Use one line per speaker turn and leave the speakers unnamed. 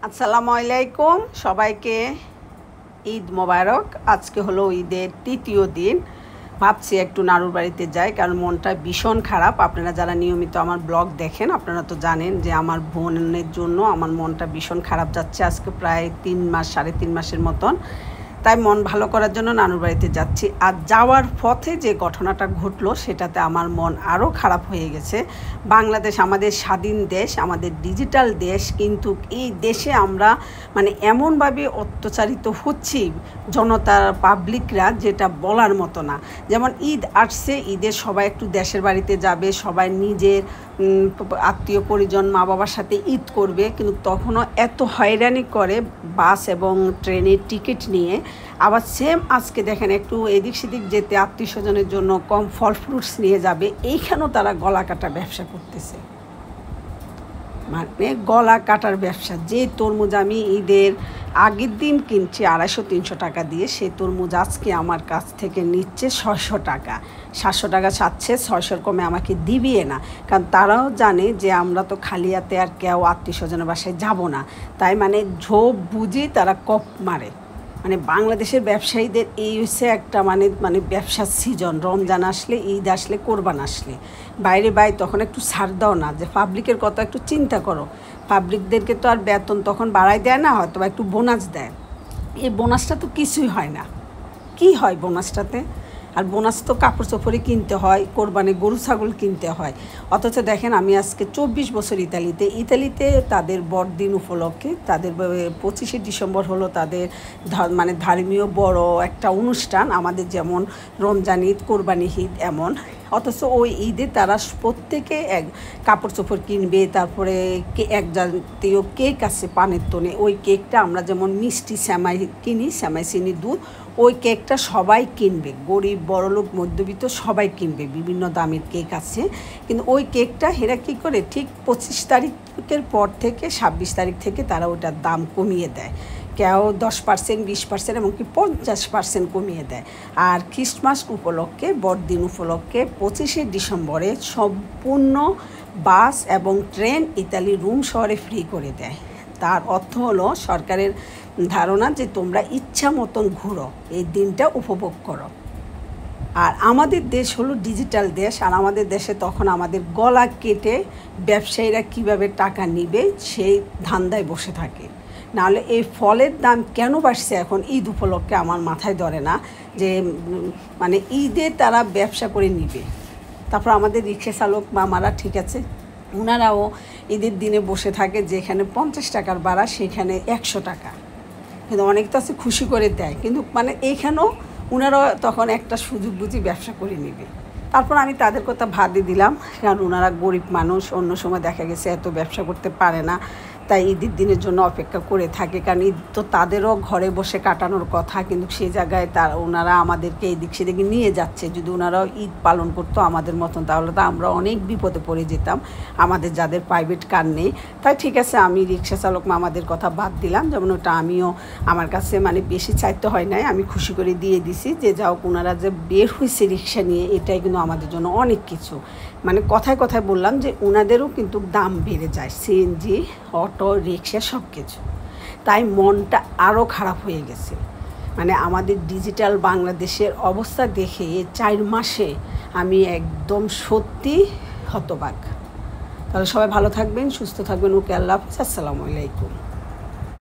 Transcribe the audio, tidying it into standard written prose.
আসসালামু আলাইকুম সবাইকে ঈদ মোবারক। আজকে হলো ঈদের তৃতীয় দিন। ভাবছি একটু নানুর বাড়িতে যাই, কারণ মনটা ভীষণ খারাপ। আপনারা যারা নিয়মিত আমার ব্লগ দেখেন আপনারা তো জানেন যে আমার বোনের জন্য আমার মনটা ভীষণ খারাপ যাচ্ছে। আজকে প্রায় 3 মাসের মতন। তাই মন ভালো করার জন্য নানুর বাড়িতে যাচ্ছি। আর যাওয়ার পথে যে ঘটনাটা ঘটলো সেটাতে আমার মন আরও খারাপ হয়ে গেছে। বাংলাদেশ আমাদের স্বাধীন দেশ, আমাদের ডিজিটাল দেশ, কিন্তু এই দেশে আমরা এমনভাবে অত্যাচারিত হচ্ছি জনতার পাবলিকরা, যেটা বলার মতো না। যেমন ঈদ আসছে, ঈদের সবাই একটু দেশের বাড়িতে যাবে, সবাই নিজের আত্মীয় পরিজন মা বাবার সাথে ঈদ করবে, কিন্তু তখনও এত হয়রানি করে বাস এবং ট্রেনের টিকিট নিয়ে। আবার সেম আজকে দেখেন একটু এদিক সেদিক যেতে আত্মীয় স্বজনের জন্য কম ফল ফ্রুটস নিয়ে যাবে, এইখানেও তারা গলা কাটা ব্যবসা করতেছে। গলা কাটার ব্যবসা। যে তরমুজ আমি ঈদের আগের দিন কিনছি 250-300 টাকা দিয়ে, সেই তরমুজ আজকে আমার কাছ থেকে নিচ্ছে 600 টাকা। 700 টাকা চাচ্ছে, 600-র কমে আমাকে দিবিয়ে না। কারণ তারাও জানে যে আমরা তো খালি হাতে আর কেউ আত্মীয় স্বজনের বাসায় যাব না। তাই ঝোপ বুঝি তারা কপ মারে। বাংলাদেশের ব্যবসায়ীদের এই হচ্ছে একটা ব্যবসার সিজন। রমজান আসলে, ঈদ আসলে, কোরবান আসলে বাইরে তখন একটু ছাড় দাও না, যে পাবলিকের কথা একটু চিন্তা করো। পাবলিকদেরকে তো আর বেতন তখন বাড়াই দেয় না, হয়তো একটু বোনাস দেয়। এই বোনাসটা তো কিছুই হয় না। কি হয় বোনাসটাতে? আর বোনাস তো কাপড় চোপড়ে কিনতে হয়, কোরবানি গরু ছাগল কিনতে হয়। অথচ দেখেন আমি আজকে 24 বছর ইতালিতে তাদের বড়দিন উপলক্ষে, তাদের 25শে ডিসেম্বর হলো তাদের ধর্মীয় বড় একটা অনুষ্ঠান, আমাদের যেমন রমজান ঈদ, কোরবানি ঈদ এমন। অথচ ওই ঈদে তারা প্রত্যেকে এক কাপড় চোপড় কিনবে, তারপরে এক জাতীয় কেক আছে পানের তনে, ওই কেকটা আমরা যেমন মিষ্টি শ্যামাই কিনি, শ্যামাই চিনি দুধ, ওই কেকটা সবাই কিনবে, গরিব বড়লোক মধ্যবিত্ত সবাই কিনবে। বিভিন্ন দামের কেক আছে, কিন্তু ওই কেকটা এরা কী করে ঠিক 25 তারিখের পর থেকে 26 তারিখ থেকে তারা ওটার দাম কমিয়ে দেয়। কেউ 10%, 20%, এমনকি 50% কমিয়ে দেয়। আর খ্রিস্টমাস উপলক্ষে, বড়দিন উপলক্ষে 25শে ডিসেম্বরে সম্পূর্ণ বাস এবং ট্রেন ইতালি রোম শহরে ফ্রি করে দেয়। তার অর্থ হলো সরকারের ধারণা যে তোমরা ইচ্ছা মতন ঘুরো, এই দিনটা উপভোগ করো। আর আমাদের দেশ হলো ডিজিটাল দেশ, আর আমাদের দেশে তখন আমাদের গলা কেটে ব্যবসায়ীরা কিভাবে টাকা নিবে সেই ধান্দায় বসে থাকে। নাহলে এই ফলের দাম কেন বাড়ছে এখন ঈদ উপলক্ষে আমার মাথায় ধরে না, যে ঈদে তারা ব্যবসা করে নিবে। তারপর আমাদের রিক্সা চালক মামারা ঠিক আছে, ওনারাও ঈদের দিনে বসে থাকে, যেখানে 50 টাকার ভাড়া সেখানে 100 টাকা, কিন্তু অনেক তো আছে খুশি করে দেয়, কিন্তু এইখানেও ওনারাও তখন একটা সুযোগ বুঝি ব্যবসা করে নেবে। তারপর আমি তাদের কথা ভাবতে দিলাম, কারণ ওনারা গরিব মানুষ, অন্য সময় দেখা গেছে এত ব্যবসা করতে পারে না, তাই ঈদের দিনের জন্য অপেক্ষা করে থাকে। কারণ ঈদ তো তাদেরও ঘরে বসে কাটানোর কথা, কিন্তু সেই জায়গায় ওনারা আমাদেরকে এদিক সেদিকে নিয়ে যাচ্ছে। যদি ওনারাও ঈদ পালন করতো আমাদের মতন, তাহলে তো আমরা অনেক বিপদে পড়ে যেতাম, আমাদের যাদের প্রাইভেট কার নেই। তাই ঠিক আছে, আমি রিক্সা চালক মামাদের কথা বাদ দিলাম। যেমন ওটা আমিও, আমার কাছে বেশি চাইতে হয় নাই, আমি খুশি করে দিয়ে দিছি। যে যাও, ওনারা যে বের হয়েছে রিক্সা নিয়ে, এটাই কিন্তু আমাদের জন্য অনেক কিছু। কথায় কথায় বললাম যে ওনাদেরও কিন্তু দাম বেড়ে যায়, সিএনজি, অটো, রিক্সা সব কিছু। তাই মনটা আরও খারাপ হয়ে গেছে। আমাদের ডিজিটাল বাংলাদেশের অবস্থা দেখে 4 মাসে আমি একদম সত্যি হতবাক। তাহলে সবাই ভালো থাকবেন, সুস্থ থাকবেন। ওকে, আল্লাহ হাফেজ, আসসালামু আলাইকুম।